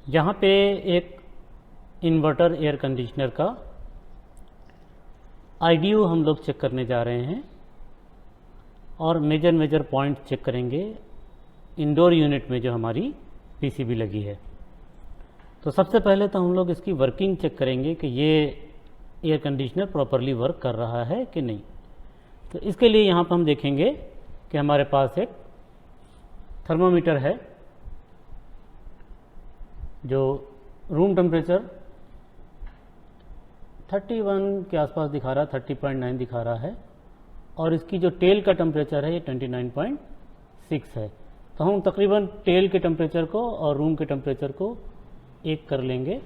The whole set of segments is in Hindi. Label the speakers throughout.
Speaker 1: यहाँ पे एक इन्वर्टर एयर कंडीशनर का आईडीयू हम लोग चेक करने जा रहे हैं और मेजर पॉइंट चेक करेंगे इंडोर यूनिट में जो हमारी पीसीबी लगी है। तो सबसे पहले तो हम लोग इसकी वर्किंग चेक करेंगे कि ये एयर कंडीशनर प्रॉपरली वर्क कर रहा है कि नहीं। तो इसके लिए यहाँ पर हम देखेंगे कि हमारे पास एक थर्मोमीटर है जो रूम टेम्परेचर 31 के आसपास दिखा रहा है, 30.9 दिखा रहा है, और इसकी जो टेल का टेम्परेचर है ये 29.6 है। तो हम तकरीबन टेल के टेम्परेचर को और रूम के टेम्परेचर को एक कर लेंगे।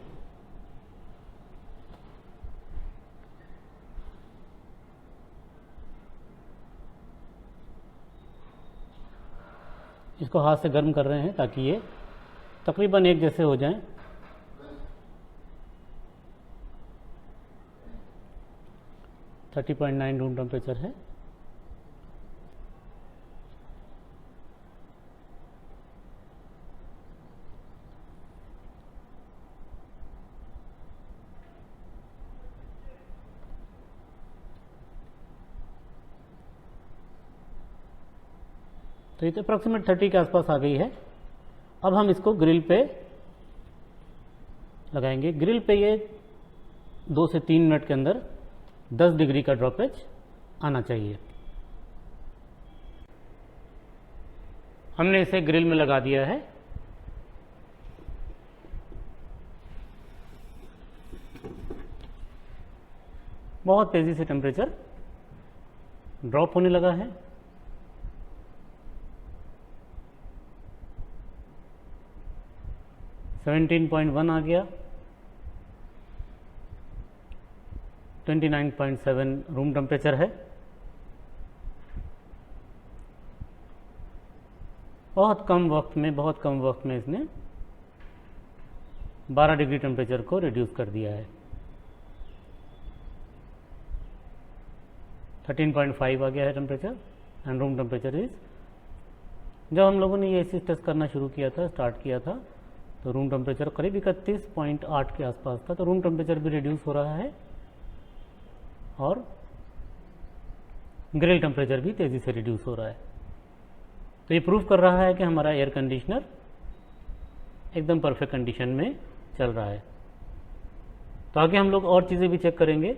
Speaker 1: इसको हाथ से गर्म कर रहे हैं ताकि ये तकरीबन एक जैसे हो जाएं। तो 30.9 रूम टेम्परेचर है। तो ये तो अप्रॉक्सीमेट 30 के आसपास आ गई है। अब हम इसको ग्रिल पे लगाएंगे। ग्रिल पे ये 2 से 3 मिनट के अंदर 10 डिग्री का ड्रॉपेज आना चाहिए। हमने इसे ग्रिल में लगा दिया है। बहुत तेजी से टेम्परेचर ड्रॉप होने लगा है। सेवेंटीन 17.1 आ गया। 29.7 रूम टेम्परेचर है। बहुत कम वक्त में इसने 12 डिग्री टेम्परेचर को रिड्यूस कर दिया है। 13.5 आ गया है temperature and room temperature is. जब हम लोगों ने ये एसी टेस्ट करना शुरू किया था, स्टार्ट किया था, तो रूम टेम्परेचर करीब 31.8 के आसपास था। तो रूम टेम्परेचर भी रिड्यूस हो रहा है और ग्रिल टेम्परेचर भी तेज़ी से रिड्यूस हो रहा है। तो ये प्रूव कर रहा है कि हमारा एयर कंडीशनर एकदम परफेक्ट कंडीशन में चल रहा है। तो आगे हम लोग और चीज़ें भी चेक करेंगे।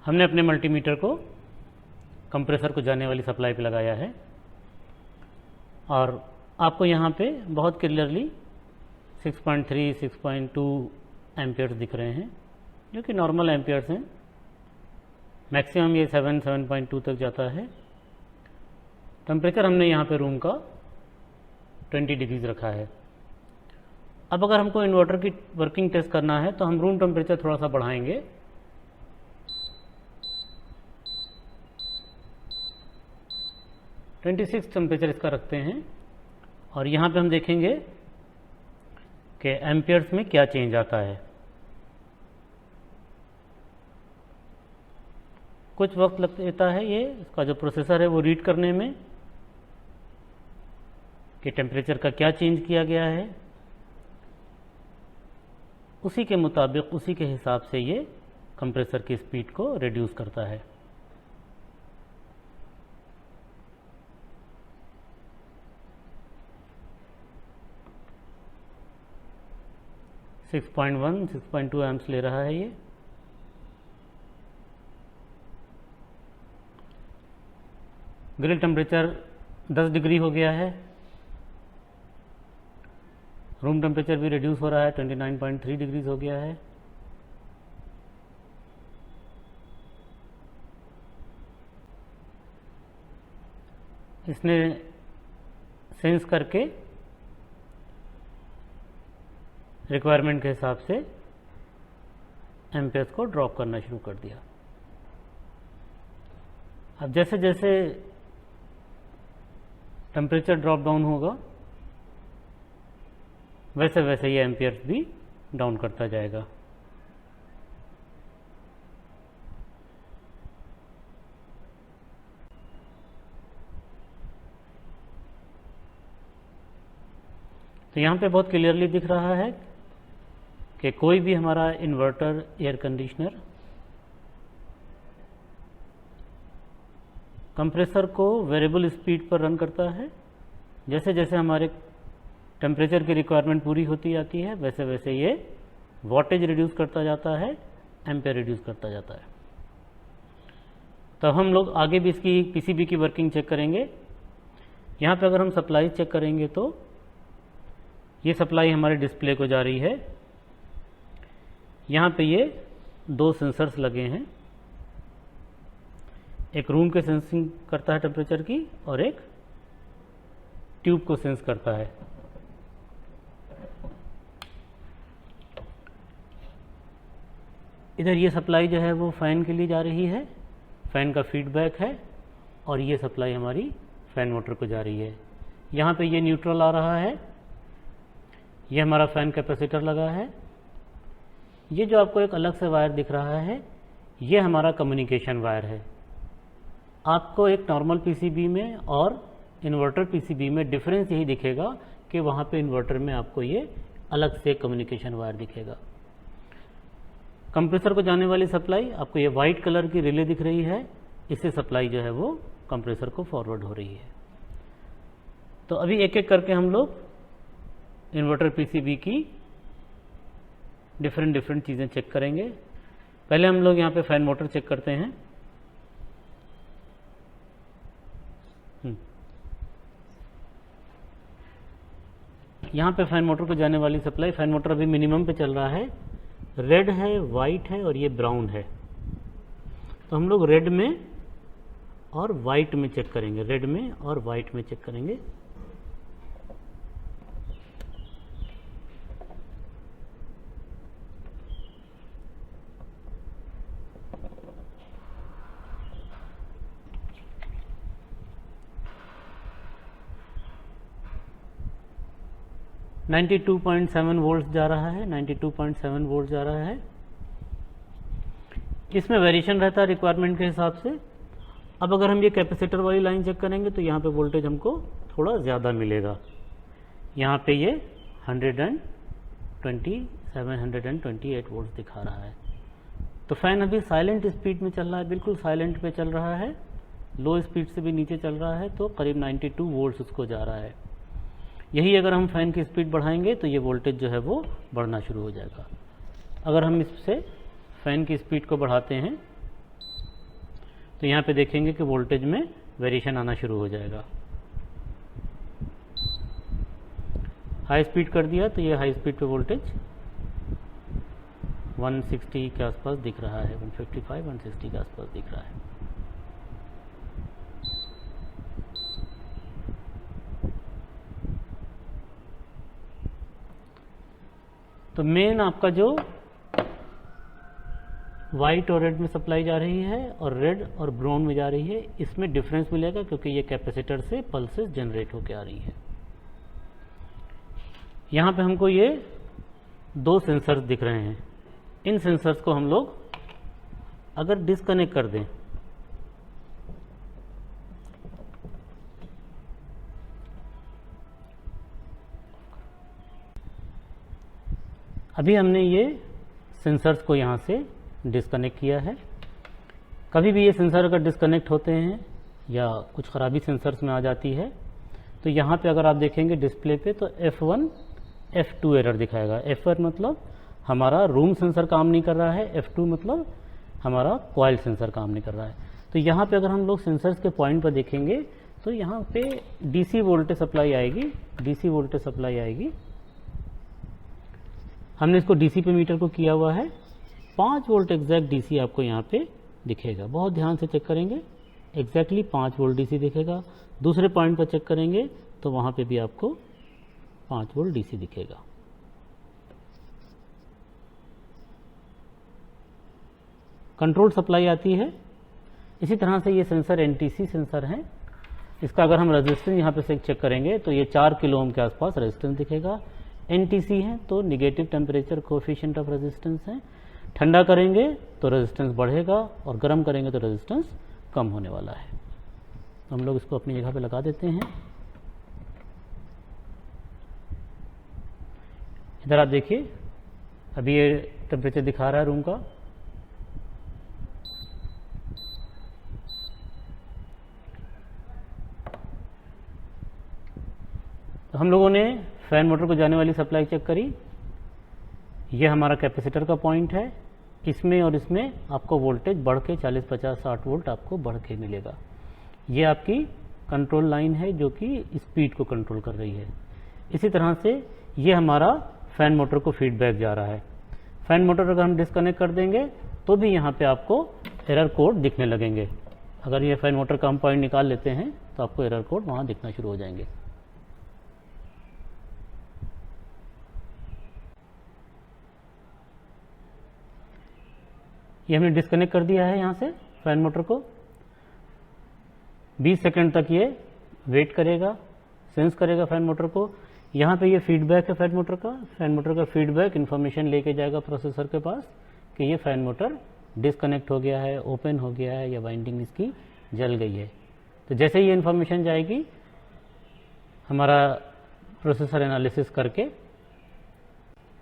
Speaker 1: हमने अपने मल्टीमीटर को कंप्रेसर को जाने वाली सप्लाई पे लगाया है और आपको यहाँ पे बहुत क्लियरली 6.3, 6.2 एम्पियर्स दिख रहे हैं, जो कि नॉर्मल एम्पियर्स हैं। मैक्सिमम ये 7.2 तक जाता है। टेम्परेचर हमने यहाँ पे रूम का 20 डिग्रीज रखा है। अब अगर हमको इन्वर्टर की वर्किंग टेस्ट करना है तो हम रूम टेम्परेचर थोड़ा सा बढ़ाएंगे। टेम्परेचर इसका रखते हैं और यहाँ पे हम देखेंगे कि एम्पियर्स में क्या चेंज आता है। कुछ वक्त लग लेता है ये इसका जो प्रोसेसर है वो रीड करने में कि टेम्परेचर का क्या चेंज किया गया है। उसी के मुताबिक, उसी के हिसाब से ये कंप्रेसर की स्पीड को रिड्यूस करता है। सिक्स 6.2 एम्प्स ले रहा है ये। ग्रिल टेम्परेचर 10 डिग्री हो गया है। रूम टेम्परेचर भी रिड्यूस हो रहा है, 29.3 डिग्रीज हो गया है। इसने सेंस करके रिक्वायरमेंट के हिसाब से एम्पियर्स को ड्रॉप करना शुरू कर दिया। अब जैसे जैसे टेम्परेचर ड्रॉप डाउन होगा वैसे वैसे ये एम्पियर्स भी डाउन करता जाएगा। तो यहाँ पे बहुत क्लियरली दिख रहा है कि कोई भी हमारा इन्वर्टर एयर कंडीशनर कंप्रेसर को वेरिएबल स्पीड पर रन करता है। जैसे जैसे हमारे टेम्परेचर की रिक्वायरमेंट पूरी होती जाती है वैसे वैसे ये वॉटेज रिड्यूस करता जाता है, एम्पेयर रिड्यूस करता जाता है। तब हम लोग आगे भी इसकी पीसीबी की वर्किंग चेक करेंगे। यहाँ पे अगर हम सप्लाई चेक करेंगे तो ये सप्लाई हमारे डिस्प्ले को जा रही है। यहाँ पे ये 2 सेंसर्स लगे हैं, एक रूम के सेंसिंग करता है टेम्परेचर की और एक ट्यूब को सेंस करता है। इधर ये सप्लाई जो है वो फैन के लिए जा रही है, फैन का फीडबैक है, और ये सप्लाई हमारी फैन मोटर को जा रही है। यहाँ पे ये न्यूट्रल आ रहा है, ये हमारा फैन कैपेसिटर लगा है। ये जो आपको एक अलग से वायर दिख रहा है ये हमारा कम्युनिकेशन वायर है। आपको एक नॉर्मल पीसीबी में और इन्वर्टर पीसीबी में डिफरेंस यही दिखेगा कि वहाँ पे इन्वर्टर में आपको ये अलग से कम्युनिकेशन वायर दिखेगा। कंप्रेसर को जाने वाली सप्लाई आपको ये वाइट कलर की रिले दिख रही है, इससे सप्लाई जो है वो कंप्रेसर को फॉरवर्ड हो रही है। तो अभी एक एक करके हम लोग इन्वर्टर पीसीबी की डिफरेंट चीज़ें चेक करेंगे। पहले हम लोग यहाँ पे फैन मोटर चेक करते हैं। यहाँ पे फैन मोटर को जाने वाली सप्लाई, फैन मोटर अभी मिनिमम पे चल रहा है, रेड है, वाइट है और ये ब्राउन है। तो हम लोग रेड में और वाइट में चेक करेंगे, रेड में और वाइट में चेक करेंगे। नाइन्टी 2.7 वोल्ट जा रहा है, 92.7 वोल्ट जा रहा है। इसमें वेरिएशन रहता है रिक्वायरमेंट के हिसाब से। अब अगर हम ये कैपेसिटर वाली लाइन चेक करेंगे तो यहाँ पे वोल्टेज हमको थोड़ा ज़्यादा मिलेगा। यहाँ पे ये 128 वोल्ट दिखा रहा है। तो फैन अभी साइलेंट स्पीड में चल रहा है, बिल्कुल साइलेंट पे चल रहा है, लो स्पीड से भी नीचे चल रहा है, तो करीब 92 वोल्ट उसको जा रहा है। यही अगर हम फैन की स्पीड बढ़ाएंगे तो ये वोल्टेज जो है वो बढ़ना शुरू हो जाएगा। अगर हम इससे फैन की स्पीड को बढ़ाते हैं तो यहाँ पे देखेंगे कि वोल्टेज में वेरिएशन आना शुरू हो जाएगा। हाई स्पीड कर दिया तो ये हाई स्पीड पे वोल्टेज 160 के आसपास दिख रहा है, 155 160 के आसपास दिख रहा है। तो मेन आपका जो वाइट और रेड में सप्लाई जा रही है और रेड और ब्राउन में जा रही है, इसमें डिफरेंस मिलेगा क्योंकि ये कैपेसिटर से पल्सेस जनरेट होकर आ रही है। यहाँ पे हमको ये 2 सेंसर्स दिख रहे हैं। इन सेंसर्स को हम लोग अगर डिस्कनेक्ट कर दें अभी हमने ये सेंसर्स को यहाँ से डिस्कनेक्ट किया है। कभी भी ये सेंसर अगर डिस्कनेक्ट होते हैं या कुछ ख़राबी सेंसर्स में आ जाती है तो यहाँ पे अगर आप देखेंगे डिस्प्ले पे तो F1 F2 एरर दिखाएगा। F1 मतलब हमारा रूम सेंसर काम नहीं कर रहा है, F2 मतलब हमारा कॉइल सेंसर काम नहीं कर रहा है। तो यहाँ पे अगर हम लोग सेंसर्स के पॉइंट पर देखेंगे तो यहाँ पे DC वोल्टेज सप्लाई आएगी, DC वोल्टेज सप्लाई आएगी। हमने इसको DC पे मीटर को किया हुआ है, 5 वोल्ट एग्जैक्ट DC आपको यहाँ पे दिखेगा। बहुत ध्यान से चेक करेंगे, एग्जैक्टली 5 वोल्ट DC दिखेगा। दूसरे पॉइंट पर चेक करेंगे तो वहाँ पे भी आपको 5 वोल्ट DC दिखेगा। कंट्रोल सप्लाई आती है। इसी तरह से ये सेंसर NTC सेंसर है। इसका अगर हम रेजिस्टेंस यहाँ पे से चेक करेंगे तो ये 4 किलो ओम के आसपास रेजिस्टेंस दिखेगा। NTC है तो negative temperature coefficient of resistance है। ठंडा करेंगे तो रेजिस्टेंस बढ़ेगा और गर्म करेंगे तो रेजिस्टेंस कम होने वाला है। तो हम लोग इसको अपनी जगह पे लगा देते हैं। इधर आप देखिए, अभी ये टेम्परेचर दिखा रहा है रूम का। तो हम लोगों ने फैन मोटर को जाने वाली सप्लाई चेक करी। ये हमारा कैपेसिटर का पॉइंट है। इसमें और इसमें आपको वोल्टेज बढ़ के 40, 50, 60 वोल्ट आपको बढ़ के मिलेगा। ये आपकी कंट्रोल लाइन है जो कि स्पीड को कंट्रोल कर रही है। इसी तरह से ये हमारा फैन मोटर को फीडबैक जा रहा है। फैन मोटर अगर हम डिस्कनेक्ट कर देंगे तो भी यहाँ पे आपको एरर कोड दिखने लगेंगे। अगर ये फैन मोटर का हम पॉइंट निकाल लेते हैं तो आपको एरर कोड वहाँ दिखना शुरू हो जाएंगे। ये हमने डिस्कनेक्ट कर दिया है यहाँ से फैन मोटर को। 20 सेकंड तक ये वेट करेगा, सेंस करेगा फैन मोटर को। यहाँ पे ये फीडबैक है फैन मोटर का। फैन मोटर का फीडबैक इन्फॉर्मेशन लेके जाएगा प्रोसेसर के पास कि ये फैन मोटर डिस्कनेक्ट हो गया है, ओपन हो गया है या वाइंडिंग इसकी जल गई है। तो जैसे ही ये इन्फॉर्मेशन जाएगी, हमारा प्रोसेसर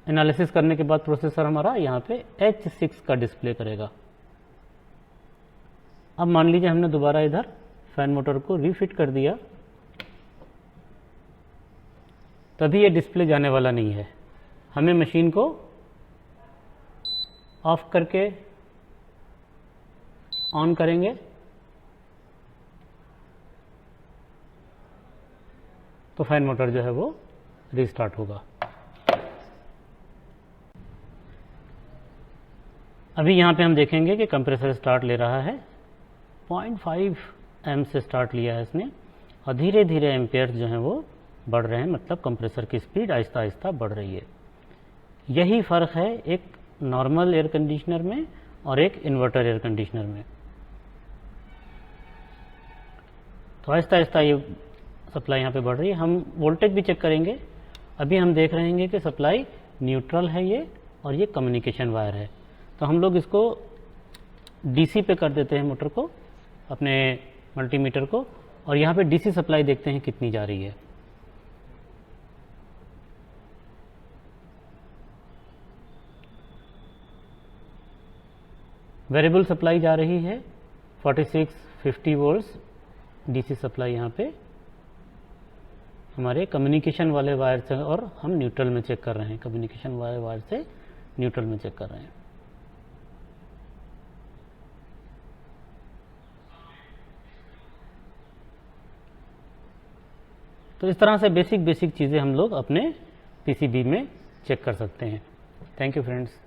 Speaker 1: एनालिसिस करने के बाद प्रोसेसर हमारा यहाँ पे H6 का डिस्प्ले करेगा। अब मान लीजिए हमने दोबारा इधर फैन मोटर को रीफिट कर दिया, तभी ये डिस्प्ले जाने वाला नहीं है। हमें मशीन को ऑफ करके ऑन करेंगे तो फैन मोटर जो है वो रीस्टार्ट होगा। अभी यहाँ पे हम देखेंगे कि कंप्रेसर स्टार्ट ले रहा है। 0.5 एम से स्टार्ट लिया है इसने और धीरे धीरे एम्पेयर्स जो हैं वो बढ़ रहे हैं, मतलब कंप्रेसर की स्पीड आहिस्ता आहिस्ता बढ़ रही है। यही फ़र्क है एक नॉर्मल एयर कंडीशनर में और एक इन्वर्टर एयर कंडीशनर में। तो आहिस्ता आहिस्ता ये सप्लाई यहाँ पे बढ़ रही है। हम वोल्टेज भी चेक करेंगे। अभी हम देख रहे हैं कि सप्लाई न्यूट्रल है ये, और ये कम्युनिकेशन वायर है। तो हम लोग इसको डीसी पे कर देते हैं मोटर को, अपने मल्टीमीटर को, और यहाँ पे डीसी सप्लाई देखते हैं कितनी जा रही है। वेरिएबल सप्लाई जा रही है 4650 वोल्ट्स डीसी सप्लाई यहाँ पे हमारे कम्युनिकेशन वाले वायर से, और हम न्यूट्रल में चेक कर रहे हैं। कम्युनिकेशन वाले वायर से न्यूट्रल में चेक कर रहे हैं। तो इस तरह से बेसिक चीज़ें हम लोग अपने पीसीबी में चेक कर सकते हैं। Thank you friends.